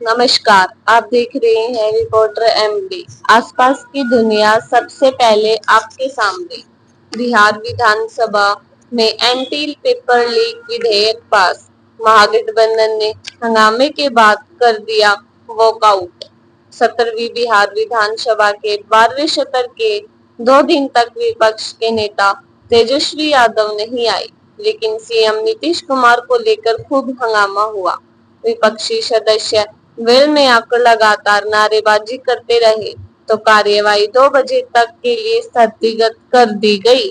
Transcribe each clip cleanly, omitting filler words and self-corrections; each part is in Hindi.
नमस्कार, आप देख रहे हैं रिपोर्टर एमडी। आसपास की दुनिया सबसे पहले आपके सामने। बिहार विधानसभा में एंटी पेपर लीक विधेयक पास। महागठबंधन ने हंगामे के बाद कर दिया वॉकआउट। 17वीं बिहार विधानसभा के 12वें सत्र के 2 दिन तक विपक्ष के नेता तेजस्वी यादव नहीं आए, लेकिन सीएम नीतीश कुमार को लेकर खूब हंगामा हुआ। विपक्षी सदस्य वेल में आकर लगातार नारेबाजी करते रहे, तो कार्यवाही 2 बजे तक के लिए स्थगित कर दी गई।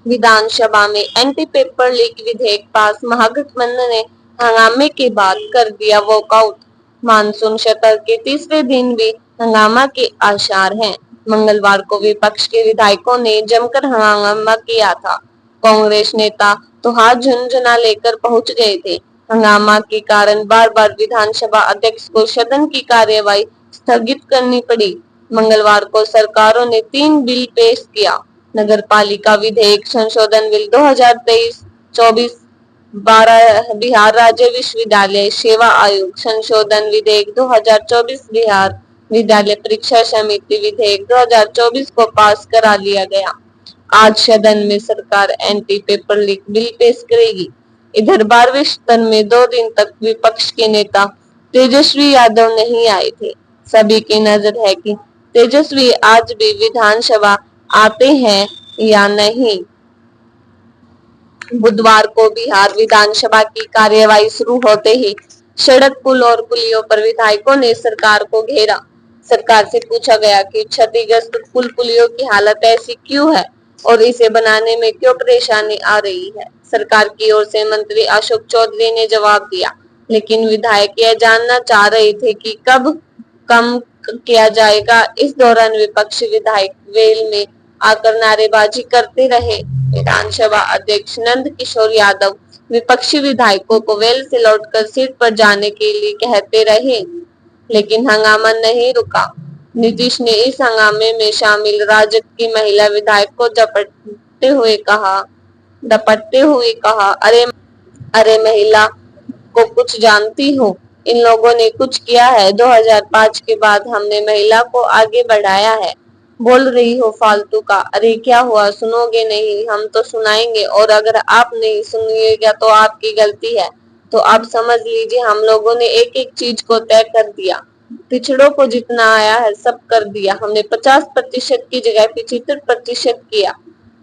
विधानसभा में एंटी पेपर लीक विधेयक पास। महागठबंधन ने हंगामे के बाद कर दिया वॉकआउट। मानसून सत्र के तीसरे दिन भी हंगामा के आसार हैं। मंगलवार को विपक्ष के विधायकों ने जमकर हंगामा किया था। कांग्रेस नेता तो हाथ झुनझुना लेकर पहुंच गए थे। हंगामा के कारण बार बार विधानसभा अध्यक्ष को सदन की कार्यवाही स्थगित करनी पड़ी। मंगलवार को सरकारों ने 3 बिल पेश किया। नगर पालिका विधेयक संशोधन बिल 2023-24, बिहार राज्य विश्वविद्यालय सेवा आयोग संशोधन विधेयक 2024, बिहार विद्यालय परीक्षा समिति विधेयक 2024 को पास करा लिया गया। आज सदन में सरकार एंटी पेपर लीक बिल पेश करेगी। इधर 12वें सत्र में 2 दिन तक विपक्ष के नेता तेजस्वी यादव नहीं आए थे। सभी की नजर है कि तेजस्वी आज भी विधानसभा आते हैं या नहीं। बुधवार को बिहार विधानसभा की कार्यवाही शुरू होते ही सड़क, पुल और पुलियों पर विधायकों ने सरकार को घेरा। सरकार से पूछा गया कि क्षतिग्रस्त पुल पुलियों की हालत ऐसी क्यों है और इसे बनाने में क्यों परेशानी आ रही है। सरकार की ओर से मंत्री अशोक चौधरी ने जवाब दिया, लेकिन विधायक यह जानना चाह रहे थे कि कब कम किया जाएगा। इस दौरान विपक्षी विधायक वेल में आकर नारेबाजी करते रहे। विधानसभा अध्यक्ष नंद किशोर यादव विपक्षी विधायकों को वेल से लौटकर सीट पर जाने के लिए कहते रहे, लेकिन हंगामा नहीं रुका। नीतीश ने इस हंगामे में शामिल राजद की महिला विधायक को डपटते हुए कहा, अरे महिला को कुछ जानती हो? इन लोगों ने कुछ किया है? 2005 के बाद हमने महिला को आगे बढ़ाया है। बोल रही हो फालतू का? अरे क्या हुआ, सुनोगे नहीं? हम तो सुनाएंगे, और अगर आप नहीं सुनिएगा तो आपकी गलती है। तो आप समझ लीजिए हम लोगों ने एक एक चीज को तय कर दिया। पिछड़ों को जितना आया है सब कर दिया। हमने 50% की जगह 75% किया।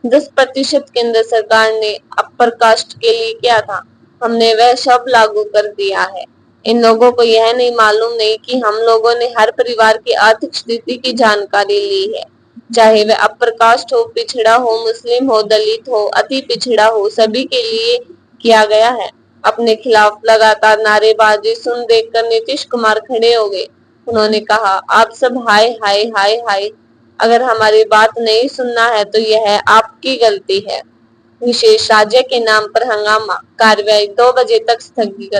10% केंद्र सरकार ने अपर कास्ट के लिए किया था, हमने वह सब लागू कर दिया है। इन लोगों को यह नहीं मालूम नहीं कि हम लोगों ने हर परिवार की आर्थिक स्थिति की जानकारी ली है, चाहे वह अपर कास्ट हो, पिछड़ा हो, मुस्लिम हो, दलित हो, अति पिछड़ा हो, सभी के लिए किया गया है। अपने खिलाफ लगातार नारेबाजी सुन देखकर नीतीश कुमार खड़े हो गए। उन्होंने कहा, आप सब हाय हाय हाय हाय, अगर हमारी बात नहीं सुनना है तो यह आपकी गलती है। विशेष राज्य के नाम पर हंगामा, कार्यवाही 2 बजे तक स्थगित।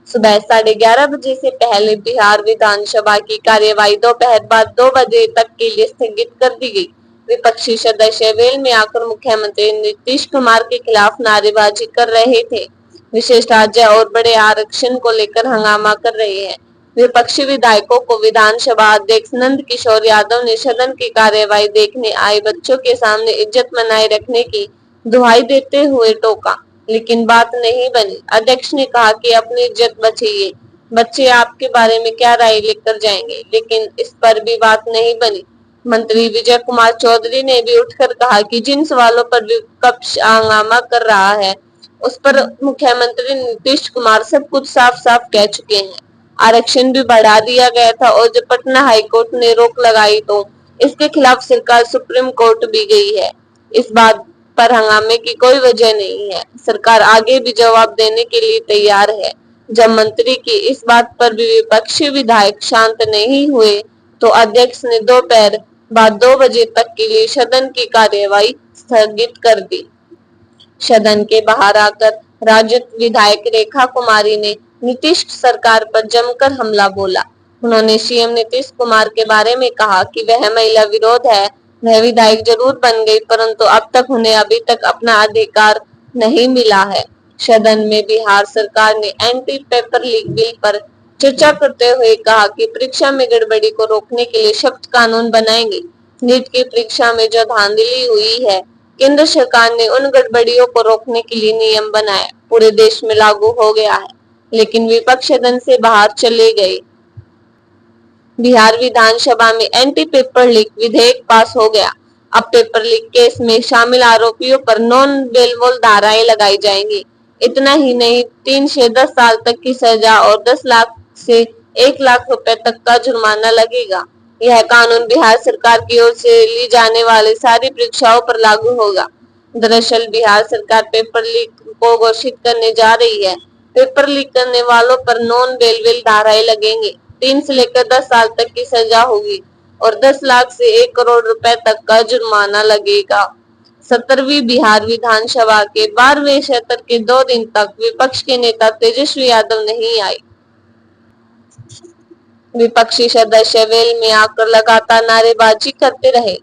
सुबह 11:30 बजे से पहले बिहार विधानसभा की कार्यवाही दोपहर बाद 2 बजे तक के लिए स्थगित कर दी गई। विपक्षी सदस्य वेल में आकर मुख्यमंत्री नीतीश कुमार के खिलाफ नारेबाजी कर रहे थे। विशेष राज्य और बड़े आरक्षण को लेकर हंगामा कर रहे हैं। विपक्षी विधायकों को विधानसभा अध्यक्ष नंद किशोर यादव ने सदन की कार्यवाही देखने आए बच्चों के सामने इज्जत बनाए रखने की दुहाई देते हुए टोका, लेकिन बात नहीं बनी। अध्यक्ष ने कहा कि अपनी इज्जत बचाइए, बच्चे आपके बारे में क्या राय लेकर जाएंगे, लेकिन इस पर भी बात नहीं बनी। मंत्री विजय कुमार चौधरी ने भी उठकर कहा कि जिन सवालों पर विपक्ष हंगामा कर रहा है उस पर मुख्यमंत्री नीतीश कुमार सब कुछ साफ साफ कह चुके हैं। आरक्षण भी बढ़ा दिया गया था, और जब पटना हाईकोर्ट ने रोक लगाई तो इसके खिलाफ सरकार सुप्रीम कोर्ट भी गई है। इस बात पर हंगामे की कोई वजह नहीं है। सरकार आगे भी जवाब देने के लिए तैयार है। जब मंत्री की इस बात पर भी विपक्षी विधायक शांत नहीं हुए तो अध्यक्ष ने दोपहर बाद 2 बजे तक के लिए सदन की कार्यवाही स्थगित कर दी। सदन के बाहर आकर राजद विधायक रेखा कुमारी ने नीतीश सरकार पर जमकर हमला बोला। उन्होंने सीएम नीतीश कुमार के बारे में कहा कि वह महिला विरोध है। वह विधायक जरूर बन गई, परंतु अब तक उन्हें अभी तक अपना अधिकार नहीं मिला है। सदन में बिहार सरकार ने एंटी पेपर लीक बिल पर चर्चा करते हुए कहा कि परीक्षा में गड़बड़ी को रोकने के लिए शब्द कानून बनाएंगे। नीट की परीक्षा में जो धांधली हुई है, केंद्र सरकार ने उन गड़बड़ियों को रोकने के लिए नियम बनाया, पूरे देश में लागू हो गया है, लेकिन विपक्ष सदन से बाहर चले गए। बिहार विधानसभा में एंटी पेपर लीक विधेयक पास हो गया। अब पेपर लीक केस में शामिल आरोपियों पर नॉन बेलेबल धाराएं लगाई जाएंगी। इतना ही नहीं, 3 से 10 साल तक की सजा और 10 लाख से 1 लाख रुपए तक का जुर्माना लगेगा। यह कानून बिहार सरकार की ओर से ली जाने वाली सारी परीक्षाओं पर लागू होगा। दरअसल बिहार सरकार पेपर लीक को घोषित करने जा रही है। पेपर लीक करने वालों पर नॉन बेलेबल धाराएं लगेंगी। 3 से लेकर 10 साल तक की सजा होगी और 10 लाख से 1 करोड़ रुपए तक का जुर्माना लगेगा। 17वीं बिहार विधानसभा के 12वें सत्र के 2 दिन तक विपक्ष के नेता तेजस्वी यादव नहीं आए। विपक्षी सदस्य वेल में आकर लगातार नारेबाजी करते रहे।